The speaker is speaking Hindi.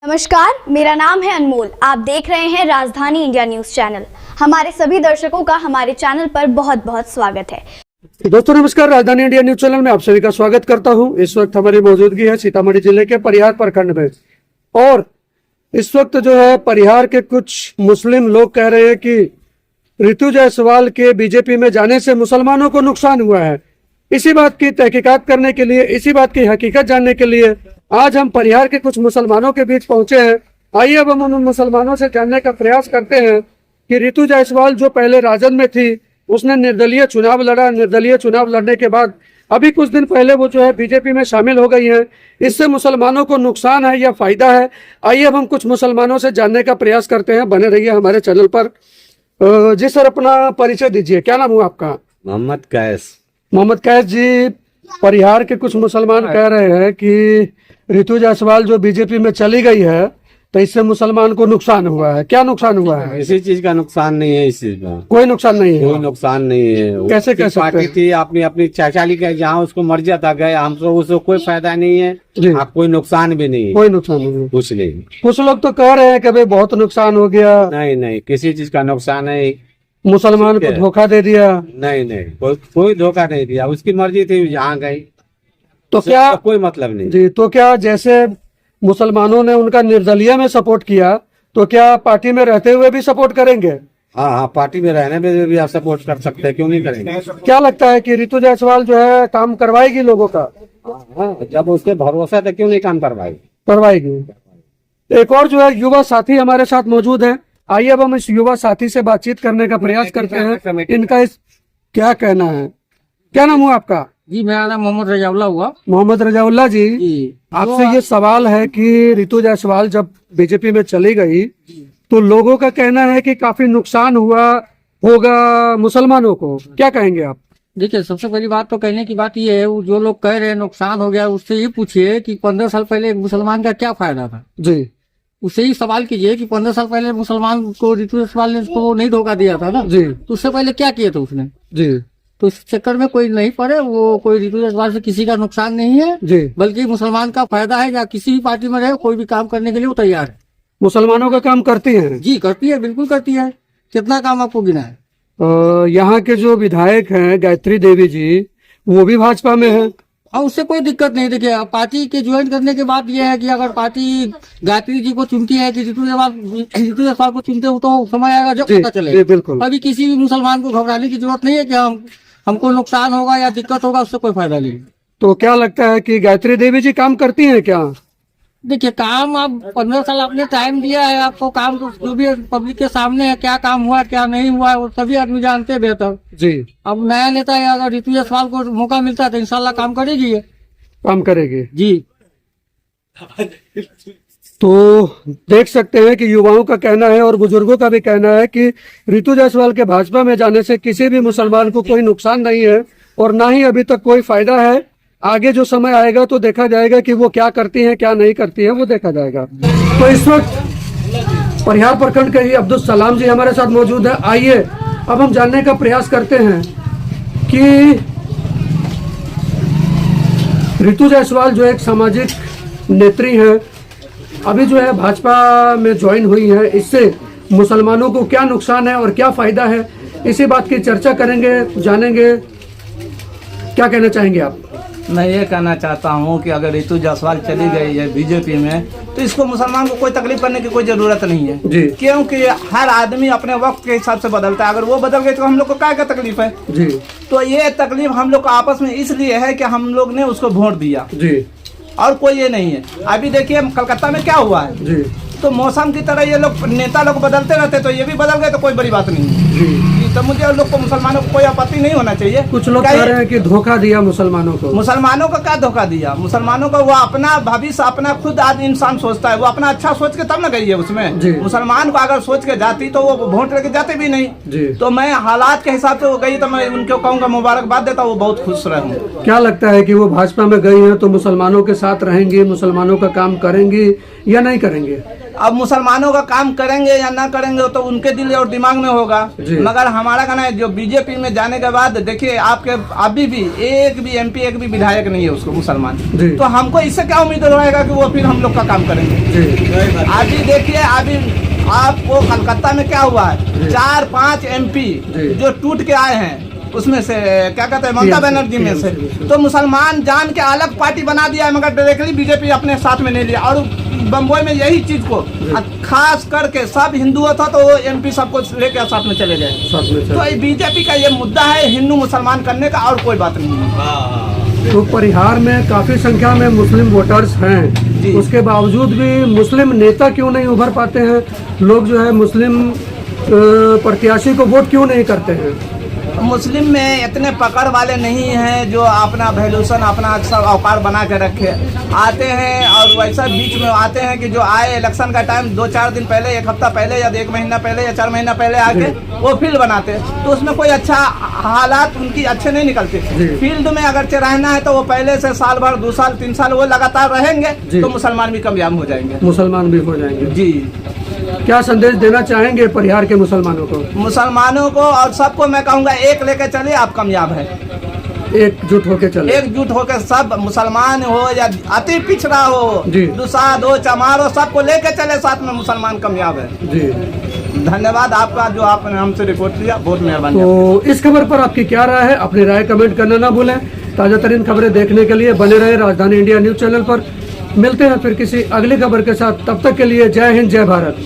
नमस्कार, मेरा नाम है अनमोल। आप देख रहे हैं राजधानी इंडिया न्यूज चैनल। हमारे सभी दर्शकों का हमारे चैनल पर बहुत बहुत स्वागत है। दोस्तों नमस्कार, राजधानी इंडिया न्यूज चैनल में आप सभी का स्वागत करता हूं। इस वक्त हमारी मौजूदगी है सीतामढ़ी जिले के परिहार प्रखंड में और इस वक्त जो है परिहार के कुछ मुस्लिम लोग कह रहे हैं कि ऋतु जायसवाल के बीजेपी में जाने से मुसलमानों को नुकसान हुआ है। इसी बात की तहकीकात करने के लिए, इसी बात की हकीकत जानने के लिए आज हम परिहार के कुछ मुसलमानों के बीच पहुंचे हैं। आइए अब हम उन मुसलमानों से जानने का प्रयास करते हैं कि ऋतु जायसवाल जो पहले राजद में थी, उसने निर्दलीय चुनाव लड़ा। निर्दलीय चुनाव लड़ने के बाद अभी कुछ दिन पहले वो जो है बीजेपी में शामिल हो गई है। इससे मुसलमानों को नुकसान है या फायदा है? आइए अब हम कुछ मुसलमानों से जानने का प्रयास करते हैं। बने रहिए हमारे चैनल पर। जी सर, अपना परिचय दीजिए। क्या नाम हुआ आपका? मोहम्मद कैस। मोहम्मद कैस जी, परिहार के कुछ मुसलमान कह रहे हैं कि ऋतु जायसवाल जो बीजेपी में चली गई है तो इससे मुसलमान को नुकसान हुआ है। क्या नुकसान हुआ है? इसी चीज का नुकसान नहीं है। इस चीज में कोई नुकसान नहीं है। कोई नुकसान नहीं है। कैसे कह सकते पार्टी हैं? थी अपनी अपनी चाचाली का, जहाँ उसको मर्जी आता गए, हमसे उसको कोई फायदा नहीं है। जी। कोई नुकसान भी नहीं है। कोई नुकसान नहीं है। कुछ नहीं। कुछ लोग तो कह रहे हैं कि भाई बहुत नुकसान हो गया, नहीं नहीं, किसी चीज का नुकसान नहीं। मुसलमान को धोखा दे दिया। नहीं नहीं, कोई धोखा नहीं दिया। उसकी मर्जी थी, जहाँ गई तो क्या कोई मतलब नहीं। जी, तो क्या जैसे मुसलमानों ने उनका निर्दलीय में सपोर्ट किया तो क्या पार्टी में रहते हुए भी सपोर्ट करेंगे? हाँ हाँ, पार्टी में रहने में भी आप सपोर्ट कर सकते हैं, क्यों नहीं करेंगे। क्या लगता है कि ऋतु जायसवाल जो है काम करवाएगी लोगों का? हाँ, जब उसके भरोसा था, क्यों नहीं काम करवाएगी। एक और जो है युवा साथी हमारे साथ मौजूद है। आइए अब हम इस युवा साथी से बातचीत करने का प्रयास करते हैं। इनका इस क्या कहना है? क्या नाम हुआ आपका? जी, मेरा नाम मोहम्मद रजाउल्ला हुआ। मोहम्मद रजाउल्ला जी, आपसे ये सवाल है कि ऋतु जायसवाल जब बीजेपी में चली गई तो लोगों का कहना है कि काफी नुकसान हुआ होगा मुसलमानों को। क्या कहेंगे आप? देखिए, सबसे पहली बात तो कहने की बात ये है, वो जो लोग कह रहे हैं नुकसान हो गया, उससे ये पूछिए कि 15 साल पहले एक मुसलमान का क्या फायदा था। जी, उससे ही सवाल कीजिए कि 15 साल पहले मुसलमान को ऋतु जायसवाल ने उसको नहीं धोखा दिया था ना जी, तो उससे पहले क्या किया था उसने। जी, तो इस चक्कर में कोई नहीं पड़े। वो कोई ऋतु जायसवाल से किसी का नुकसान नहीं है, जी। बल्कि मुसलमान का फायदा है। या किसी भी पार्टी में रहे, कोई भी काम करने के लिए वो तैयार है। मुसलमानों का काम करती हैं। जी, करती है, बिल्कुल करती है। कितना काम आपको गिना है? यहाँ के जो विधायक हैं गायत्री देवी जी, वो भी भाजपा में है। और उससे कोई दिक्कत नहीं। देखिए, पार्टी के ज्वाइन करने के बाद ये है कि अगर पार्टी गायत्री जी को चुनती है कि ऋतु जायसवाल को चुनते हो, तो समय आएगा जब जी, पता चले। जी, बिल्कुल। अभी किसी भी मुसलमान को घबराने की जरूरत नहीं है कि हमको नुकसान होगा या दिक्कत होगा, उससे कोई फायदा नहीं। तो क्या लगता है कि गायत्री देवी जी काम करती हैं क्या? देखिए, काम आप 15 साल आपने टाइम दिया है, आपको काम तो जो भी पब्लिक के सामने है, क्या काम हुआ क्या नहीं हुआ है, वो सभी आदमी जानते हैं बेहतर। जी। अब नया नेता है, अगर ऋतु जायसवाल को मौका मिलता है तो इंशाल्लाह काम करेगी। ये काम करेगी जी। तो देख सकते हैं कि युवाओं का कहना है और बुजुर्गों का भी कहना है कि ऋतु जायसवाल के भाजपा में जाने से किसी भी मुसलमान को कोई नुकसान नहीं है और ना ही अभी तक कोई फायदा है। आगे जो समय आएगा तो देखा जाएगा कि वो क्या करती हैं क्या नहीं करती हैं, वो देखा जाएगा। तो इस वक्त परिहार प्रखंड के ही अब्दुल सलाम जी हमारे साथ मौजूद है। आइए अब हम जानने का प्रयास करते हैं कि ऋतु जायसवाल जो एक सामाजिक नेत्री है, अभी जो है भाजपा में ज्वाइन हुई है, इससे मुसलमानों को क्या नुकसान है और क्या फायदा है, इसी बात की चर्चा करेंगे, जानेंगे। क्या कहना चाहेंगे आप? मैं ये कहना चाहता हूँ कि अगर ऋतु जायसवाल चली गई है बीजेपी में तो इसको मुसलमान को कोई तकलीफ करने की कोई जरूरत नहीं है जी। क्योंकि हर आदमी अपने वक्त के हिसाब से बदलता है। अगर वो बदल गए तो हम लोग को क्या तकलीफ है जी। तो ये तकलीफ हम लोग को आपस में इसलिए है कि हम लोग ने उसको वोट दिया जी। और कोई ये नहीं है। अभी देखिए कलकत्ता में क्या हुआ है जी। तो मौसम की तरह ये लोग नेता लोग बदलते रहते, तो ये भी बदल गए तो कोई बड़ी बात नहीं है जी। तो मुझे लोग को मुसलमानों को कोई आपत्ति नहीं होना चाहिए। कुछ लोग कह रहे हैं कि धोखा दिया मुसलमानों को। मुसलमानों का क्या धोखा दिया? मुसलमानों को वो अपना भविष्य अपना खुद आदमी इंसान सोचता है, वो अपना अच्छा सोच के तब न गई है उसमें। मुसलमान को अगर सोच के जाती तो वो वोट लेके जाते भी नहीं जी। तो मैं हालात के हिसाब से वो गई तो मैं उनको कहूँगा मुबारकबाद देता हूँ, वो बहुत खुश रहूँ। क्या लगता है कि वो भाजपा में गई हैं तो मुसलमानों के साथ रहेंगी, मुसलमानों का काम करेंगी, या नहीं करेंगे? अब मुसलमानों का काम करेंगे या ना करेंगे तो उनके दिल और दिमाग में होगा, जी। मगर हमारा कहना है जो बीजेपी में जाने के बाद देखिए आपके अभी भी एक भी एमपी एक भी विधायक नहीं है उसको मुसलमान, जी। तो हमको इससे क्या उम्मीद रहेगा कि वो फिर हम लोग का काम करेंगे। जी अभी देखिए अभी आपको कलकत्ता में क्या हुआ है, जी। 4-5 एमपी जी। जो टूट के आए हैं उसमें से क्या कहते हैं ममता TMC, बनर्जी में से, TMC। तो मुसलमान जान के अलग पार्टी बना दिया है, मगर डायरेक्टली बीजेपी अपने साथ में नहीं लिया। और बम्बई में यही चीज को खास करके सब हिंदुओं था तो वो एमपी सबको लेके साथ में चले गए। साथ में तो ये बीजेपी का ये मुद्दा है हिंदू मुसलमान करने का, और कोई बात नहीं है। तो परिहार में काफी संख्या में मुस्लिम वोटर्स हैं, जी। उसके बावजूद भी मुस्लिम नेता क्यों नहीं उभर पाते हैं? लोग जो है मुस्लिम प्रत्याशी को वोट क्यों नहीं करते हैं? मुस्लिम में इतने पकड़ वाले नहीं हैं जो अपना वैल्यूशन अपना सब औकात बना के रखे आते हैं, और वैसा बीच में आते हैं कि जो आए इलेक्शन का टाइम 2-4 दिन पहले, 1 हफ्ता पहले या 1 महीना पहले या 4 महीना पहले आके वो फील्ड बनाते, तो उसमें कोई अच्छा हालात उनकी अच्छे नहीं निकलते। जी। फील्ड में अगर रहना है तो वो पहले से साल भर 2 साल 3 साल वो लगातार रहेंगे जी। तो मुसलमान भी कामयाब हो जाएंगे। मुसलमान भी हो जाएंगे। जी, क्या संदेश देना चाहेंगे परिहार के मुसलमानों को? मुसलमानों को और सबको मैं कहूँगा एक लेके चलिए, आप कामयाब है। एकजुट होके चले। एकजुट होकर सब मुसलमान हो या अति पिछड़ा हो, जी। दुसाद हो, चमार हो, सबको लेके चले साथ में, मुसलमान कामयाब है। जी, धन्यवाद आपका जो आपने हमसे रिपोर्ट लिया, बहुत मेहरबानी। तो इस खबर पर आपकी क्या राय है? अपनी राय कमेंट करना ना भूलें। ताजा तरीन खबरें देखने के लिए बने रहे राजधानी इंडिया न्यूज चैनल पर। मिलते हैं फिर किसी अगली खबर के साथ, तब तक के लिए जय हिंद, जय भारत।